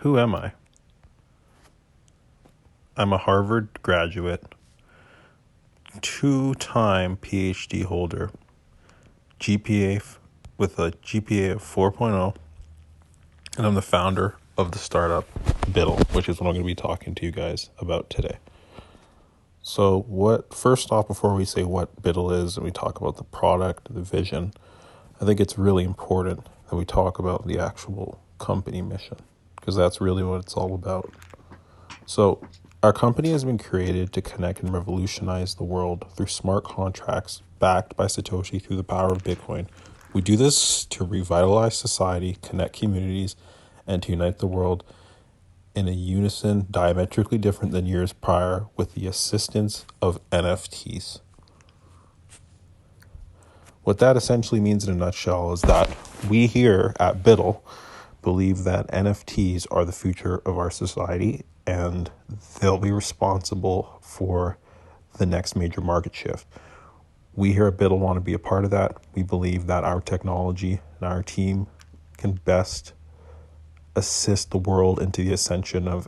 Who am I? I'm a Harvard graduate, two-time PhD holder, with a GPA of 4.0, and I'm the founder of the startup Bittle, which is what I'm going to be talking to you guys about today. So first off, before we say what Bittle is and we talk about the product, the vision, I think it's really important that we talk about the actual company mission, because that's really what it's all about. So our company has been created to connect and revolutionize the world through smart contracts backed by Satoshi through the power of Bitcoin. We do this to revitalize society, connect communities, and to unite the world in a unison diametrically different than years prior with the assistance of NFTs. What that essentially means in a nutshell is that we here at Bittle believe that NFTs are the future of our society, and they'll be responsible for the next major market shift. We here at Bittle want to be a part of that. We believe that our technology and our team can best assist the world into the ascension of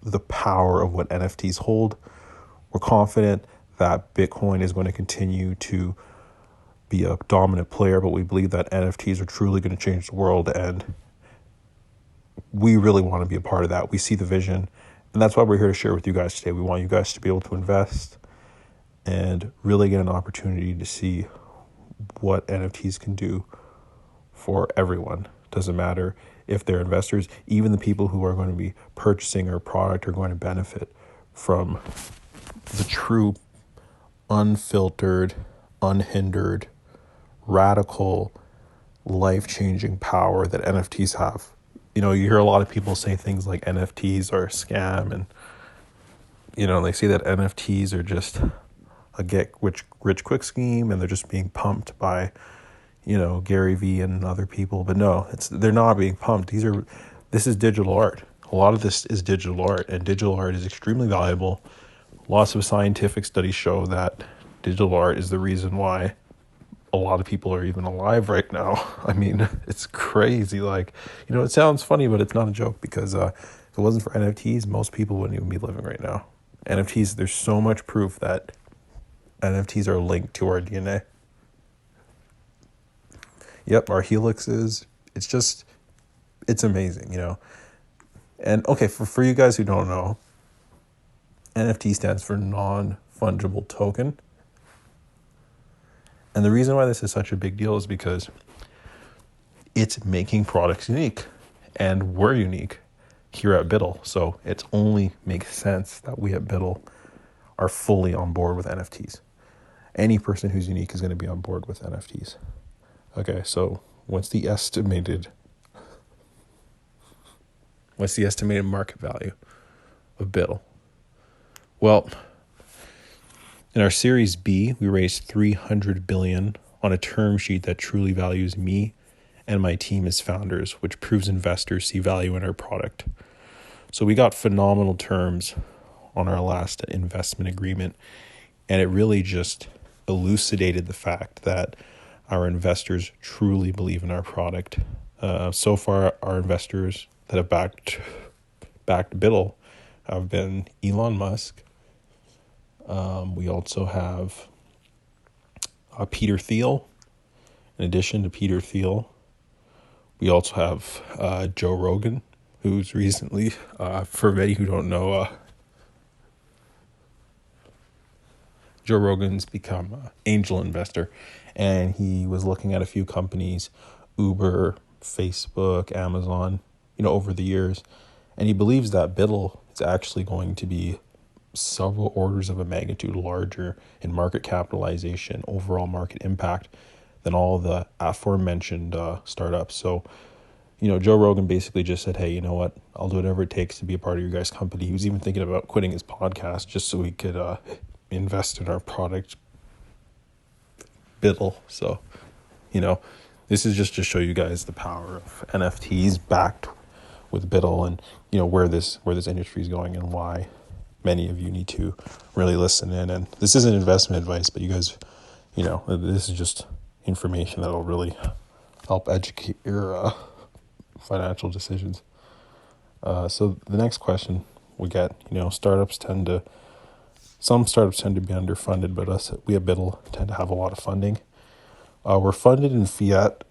the power of what NFTs hold. We're confident that Bitcoin is going to continue to be a dominant player, but we believe that NFTs are truly going to change the world, and we really want to be a part of that. We see the vision, and that's why we're here to share with you guys today. We want you guys to be able to invest and really get an opportunity to see what NFTs can do for everyone. Doesn't matter if they're investors, even the people who are going to be purchasing our product are going to benefit from the true, unfiltered, unhindered, radical, life-changing power that NFTs have. You know, you hear a lot of people say things like NFTs are a scam, and, you know, they say that NFTs are just a get-rich quick scheme, and they're just being pumped by, you know, Gary Vee and other people. But no, they're not being pumped. This is digital art. A lot of this is digital art, and digital art is extremely valuable. Lots of scientific studies show that digital art is the reason why a lot of people are even alive right now. I mean, it's crazy. Like, you know, it sounds funny, but it's not a joke, because if it wasn't for NFTs, most people wouldn't even be living right now. NFTs, there's so much proof that NFTs are linked to our DNA. Yep, our helixes. It's amazing, you know. And okay, for you guys who don't know, NFT stands for non-fungible token. And the reason why this is such a big deal is because it's making products unique, and we're unique here at Bittle. So it only makes sense that we at Bittle are fully on board with NFTs. Any person who's unique is going to be on board with NFTs. Okay, so what's the estimated market value of Bittle? Well, in our Series B, we raised $300 billion on a term sheet that truly values me and my team as founders, which proves investors see value in our product. So we got phenomenal terms on our last investment agreement, and it really just elucidated the fact that our investors truly believe in our product. So far, our investors that have backed Bittle have been Elon Musk. We also have Peter Thiel. In addition to Peter Thiel, we also have Joe Rogan, who's recently, for many who don't know, Joe Rogan's become an angel investor, and he was looking at a few companies, Uber, Facebook, Amazon, you know, over the years, and he believes that Bittle is actually going to be several orders of a magnitude larger in market capitalization, overall market impact, than all the aforementioned startups. So, you know, Joe Rogan basically just said, hey, you know what, I'll do whatever it takes to be a part of your guys' company. He was even thinking about quitting his podcast just so he could invest in our product, Bittle. So, you know, this is just to show you guys the power of NFTs backed with Bittle, and, you know, where this industry is going and why many of you need to really listen in. And this isn't investment advice, but you guys, you know, this is just information that'll really help educate your financial decisions. So the next question we get, some startups tend to be underfunded, but we at Bittle tend to have a lot of funding. We're funded in fiat,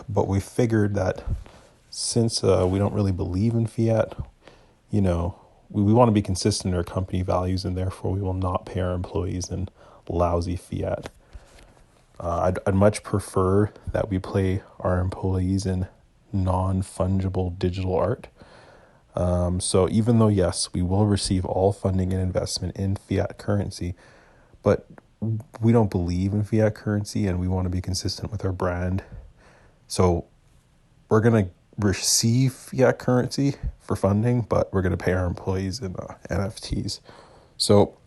but we figured that since we don't really believe in fiat, we want to be consistent in our company values, and therefore we will not pay our employees in lousy fiat. I'd much prefer that we pay our employees in non-fungible digital art. So even though, yes, we will receive all funding and investment in fiat currency, but we don't believe in fiat currency and we want to be consistent with our brand. So we're going to receive fiat currency for funding, but we're going to pay our employees in NFTs. So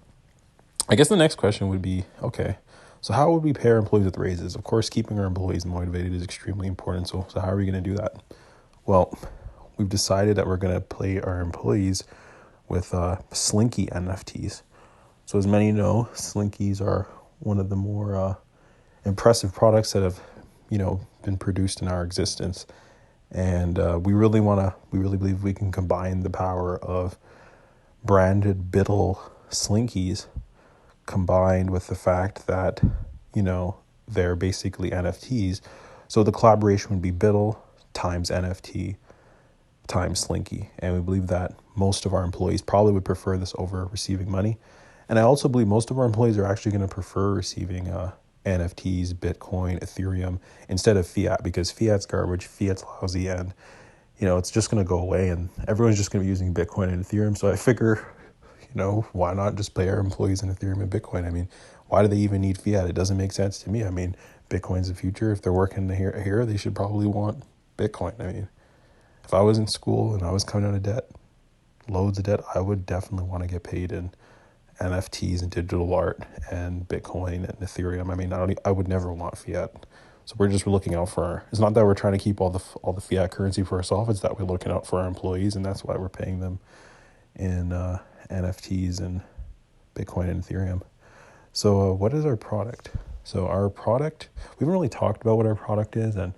I guess the next question would be, okay, so how would we pay our employees with raises? Of course, keeping our employees motivated is extremely important. So how are we going to do that? Well, we've decided that we're going to pay our employees with Slinky NFTs. So as many know, Slinkies are one of the more impressive products that have, been produced in our existence. And we really believe we can combine the power of branded Bittle Slinkies combined with the fact that, they're basically NFTs. So the collaboration would be Bittle times NFT times Slinky. And we believe that most of our employees probably would prefer this over receiving money. And I also believe most of our employees are actually going to prefer receiving NFTs, Bitcoin, Ethereum, instead of fiat, because fiat's garbage, fiat's lousy, and, it's just going to go away, and everyone's just going to be using Bitcoin and Ethereum. So I figure, why not just pay our employees in Ethereum and Bitcoin? I mean, why do they even need fiat? It doesn't make sense to me. I mean, Bitcoin's the future. If they're working here, they should probably want Bitcoin. I mean, if I was in school and I was coming out of debt, loads of debt, I would definitely want to get paid in NFTs and digital art and Bitcoin and Ethereum. I mean, I would never want fiat. So we're just looking out for it's not that we're trying to keep all the fiat currency for ourselves. It's that we're looking out for our employees, and that's why we're paying them in NFTs and Bitcoin and Ethereum. So what is our product? So our product, we haven't really talked about what our product is, and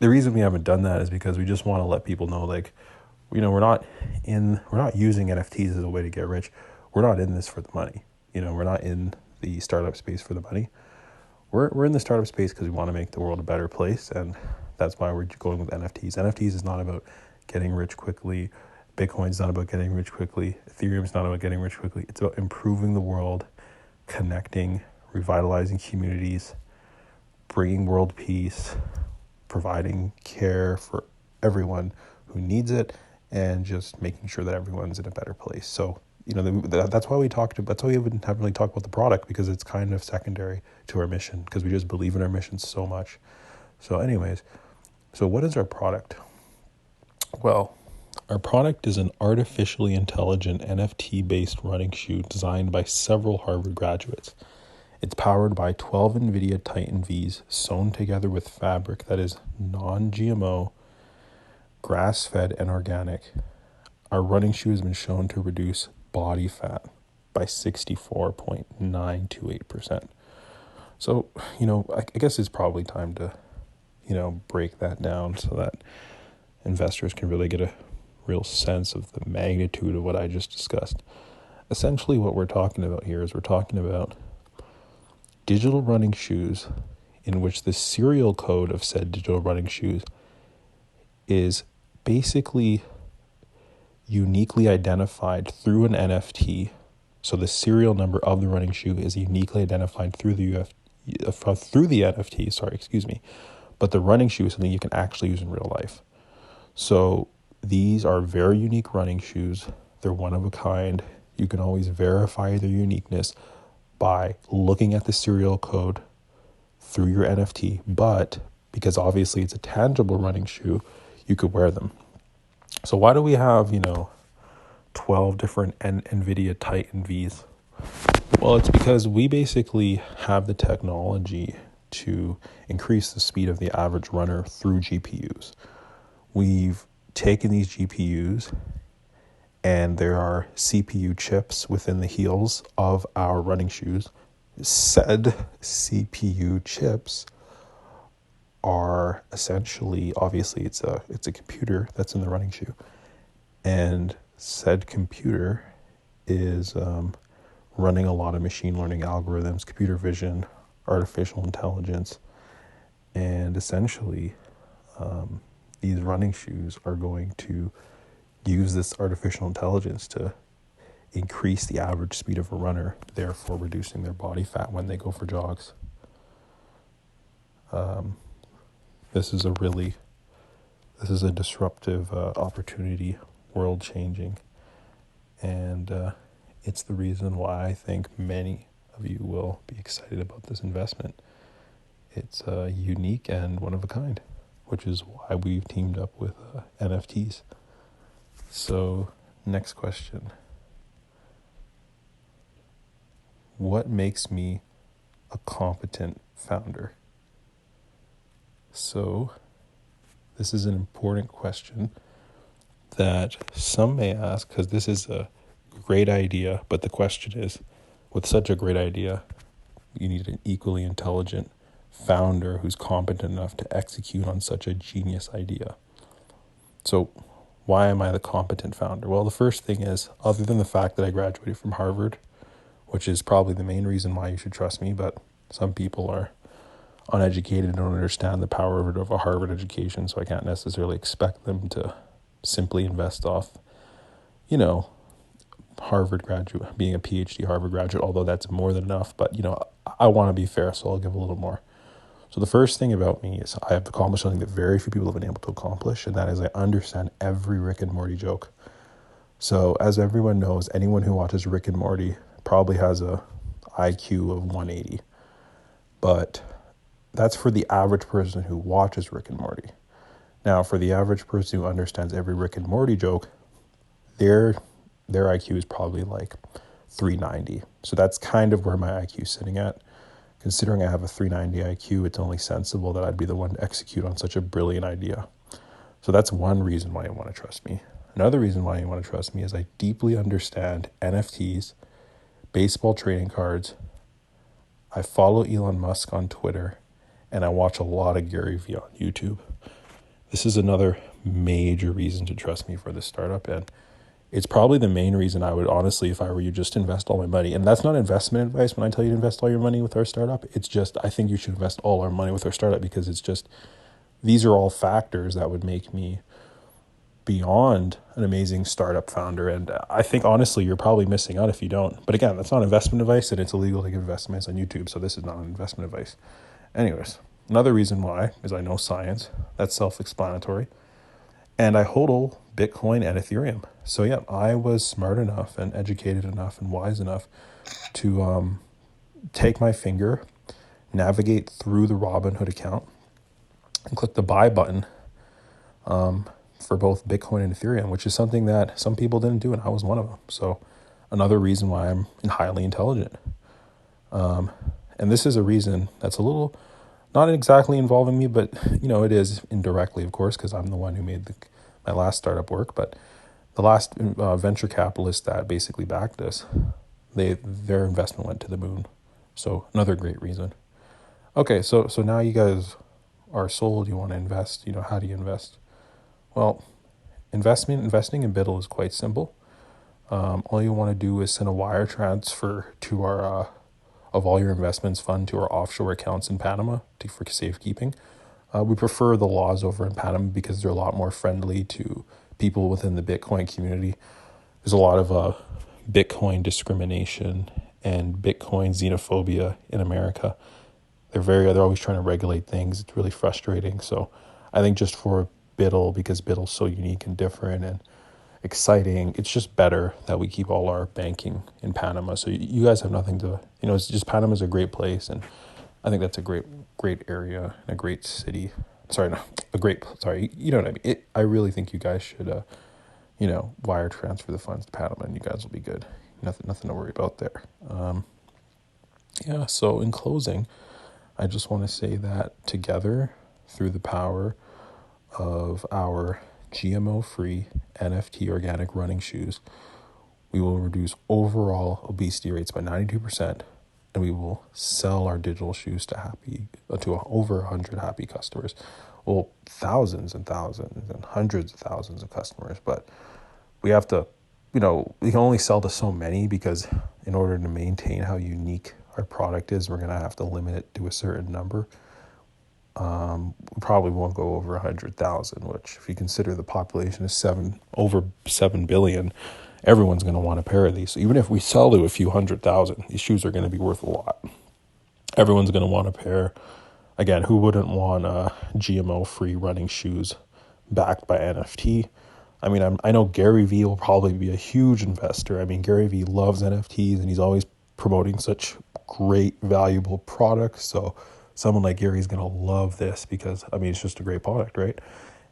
the reason we haven't done that is because we just want to let people know, like, we're not using NFTs as a way to get rich. We're not in this for the money. We're not in the startup space for the money. We're in the startup space because we want to make the world a better place, and that's why we're going with NFTs. NFTs is not about getting rich quickly. Bitcoin's not about getting rich quickly. Ethereum's not about getting rich quickly. It's about improving the world, connecting, revitalizing communities, bringing world peace, providing care for everyone who needs it, and just making sure that everyone's in a better place. So, that's why that's why we haven't really talked about the product, because it's kind of secondary to our mission, because we just believe in our mission so much. So anyways, so what is our product? Well, our product is an artificially intelligent NFT-based running shoe designed by several Harvard graduates. It's powered by 12 NVIDIA Titan Vs sewn together with fabric that is non-GMO, grass-fed, and organic. Our running shoe has been shown to reduce body fat by 64.928%. So, I guess it's probably time to, break that down so that investors can really get a real sense of the magnitude of what I just discussed. Essentially, what we're talking about here is we're talking about digital running shoes in which the serial code of said digital running shoes is basically uniquely identified through an NFT. So the serial number of the running shoe is uniquely identified through the NFT, but the running shoe is something you can actually use in real life. So these are very unique running shoes. They're one of a kind. You can always verify their uniqueness by looking at the serial code through your NFT, but because obviously it's a tangible running shoe, you could wear them. So why do we have, 12 different NVIDIA Titan Vs? Well, it's because we basically have the technology to increase the speed of the average runner through GPUs. We've taken these GPUs, and there are CPU chips within the heels of our running shoes. Said CPU chips are essentially, obviously it's a computer that's in the running shoe, And said computer is running a lot of machine learning algorithms, computer vision, artificial intelligence, and essentially these running shoes are going to use this artificial intelligence to increase the average speed of a runner, therefore reducing their body fat when they go for jogs. This is a disruptive opportunity, world changing, and it's the reason why I think many of you will be excited about this investment. It's unique and one of a kind, which is why we've teamed up with NFTs. So, next question. What makes me a competent founder? So, this is an important question that some may ask, because this is a great idea, but the question is, with such a great idea, you need an equally intelligent founder who's competent enough to execute on such a genius idea. So why am I the competent founder? Well, the first thing is, other than the fact that I graduated from Harvard, which is probably the main reason why you should trust me, but some people are uneducated and don't understand the power of a Harvard education, so I can't necessarily expect them to simply invest off, Harvard graduate, being a PhD Harvard graduate, although that's more than enough, but, I want to be fair, so I'll give a little more. So the first thing about me is I have accomplished something that very few people have been able to accomplish, and that is I understand every Rick and Morty joke. So as everyone knows, anyone who watches Rick and Morty probably has a IQ of 180. But that's for the average person who watches Rick and Morty. Now, for the average person who understands every Rick and Morty joke, their IQ is probably like 390. So that's kind of where my IQ is sitting at. Considering I have a 390 IQ, it's only sensible that I'd be the one to execute on such a brilliant idea. So that's one reason why you want to trust me. Another reason why you want to trust me is I deeply understand NFTs, baseball trading cards. I follow Elon Musk on Twitter, and I watch a lot of Gary Vee on YouTube. This is another major reason to trust me for this startup, and it's probably the main reason I would honestly, if I were you, just invest all my money. And that's not investment advice when I tell you to invest all your money with our startup. It's just, I think you should invest all our money with our startup, because it's just, these are all factors that would make me beyond an amazing startup founder. And I think honestly, you're probably missing out if you don't. But again, that's not investment advice, and it's illegal to give investments on YouTube. So this is not an investment advice. Anyways, another reason why is I know science. That's self-explanatory. And I hodl Bitcoin and Ethereum. So yeah, I was smart enough and educated enough and wise enough to take my finger, navigate through the Robinhood account, and click the buy button for both Bitcoin and Ethereum, which is something that some people didn't do, and I was one of them. So another reason why I'm highly intelligent. And this is a reason that's a little, not exactly involving me, but, it is indirectly, of course, because I'm the one who made my last startup work. But the last venture capitalist that basically backed us, their investment went to the moon. So another great reason. Okay, so now you guys are sold. You want to invest. How do you invest? Well, investing in Bittle is quite simple. All you want to do is send a wire transfer to our of all your investments fund to our offshore accounts in Panama for safekeeping. We prefer the laws over in Panama because they're a lot more friendly to people within the Bitcoin community. There's a lot of Bitcoin discrimination and Bitcoin xenophobia in America. They're always trying to regulate things. It's really frustrating. So I think just for Bittle, because Bittle's so unique and different and exciting, it's just better that we keep all our banking in Panama. So you guys have nothing to, it's just, Panama's a great place, and I think that's a great area and a great city. Sorry, you know what I mean? I really think you guys should, wire transfer the funds to Panama, and you guys will be good. Nothing to worry about there. So in closing, I just want to say that together, through the power of our GMO-free NFT organic running shoes, we will reduce overall obesity rates by 92%, and we will sell our digital shoes to over 100 happy customers. Well, thousands and thousands and hundreds of thousands of customers, but we have to, we can only sell to so many, because in order to maintain how unique our product is, we're going to have to limit it to a certain number. We probably won't go over 100,000, which, if you consider the population is over 7 billion, everyone's going to want a pair of these. So even if we sell to a few 100,000, these shoes are going to be worth a lot. Everyone's going to want a pair. Again, who wouldn't want GMO-free running shoes backed by NFT? I mean, I know Gary Vee will probably be a huge investor. I mean, Gary Vee loves NFTs, and he's always promoting such great, valuable products. So someone like Gary's going to love this, because, I mean, it's just a great product, right?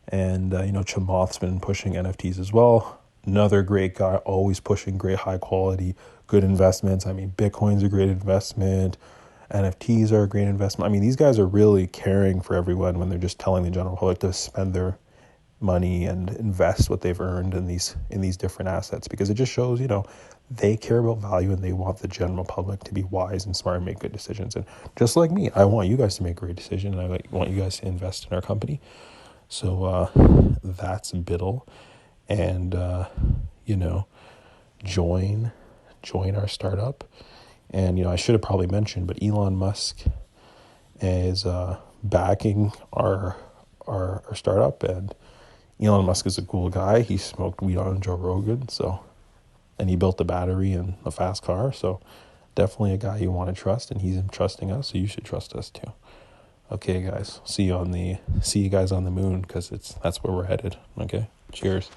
And, Chamath's been pushing NFTs as well. Another great guy, always pushing great, high quality, good investments. I mean, Bitcoin's a great investment. NFTs are a great investment. I mean, these guys are really caring for everyone when they're just telling the general public to spend their money and invest what they've earned in these different assets, because it just shows, they care about value, and they want the general public to be wise and smart and make good decisions. And just like me, I want you guys to make a great decision, and I want you guys to invest in our company. So that's Bittle. And join our startup. And I should have probably mentioned, but Elon Musk is backing our startup. And Elon Musk is a cool guy. He smoked weed on Joe Rogan, and he built a battery and a fast car. So definitely a guy you want to trust, and he's trusting us, so you should trust us too. Okay, guys. See you guys on the moon, because that's where we're headed. Okay. Cheers.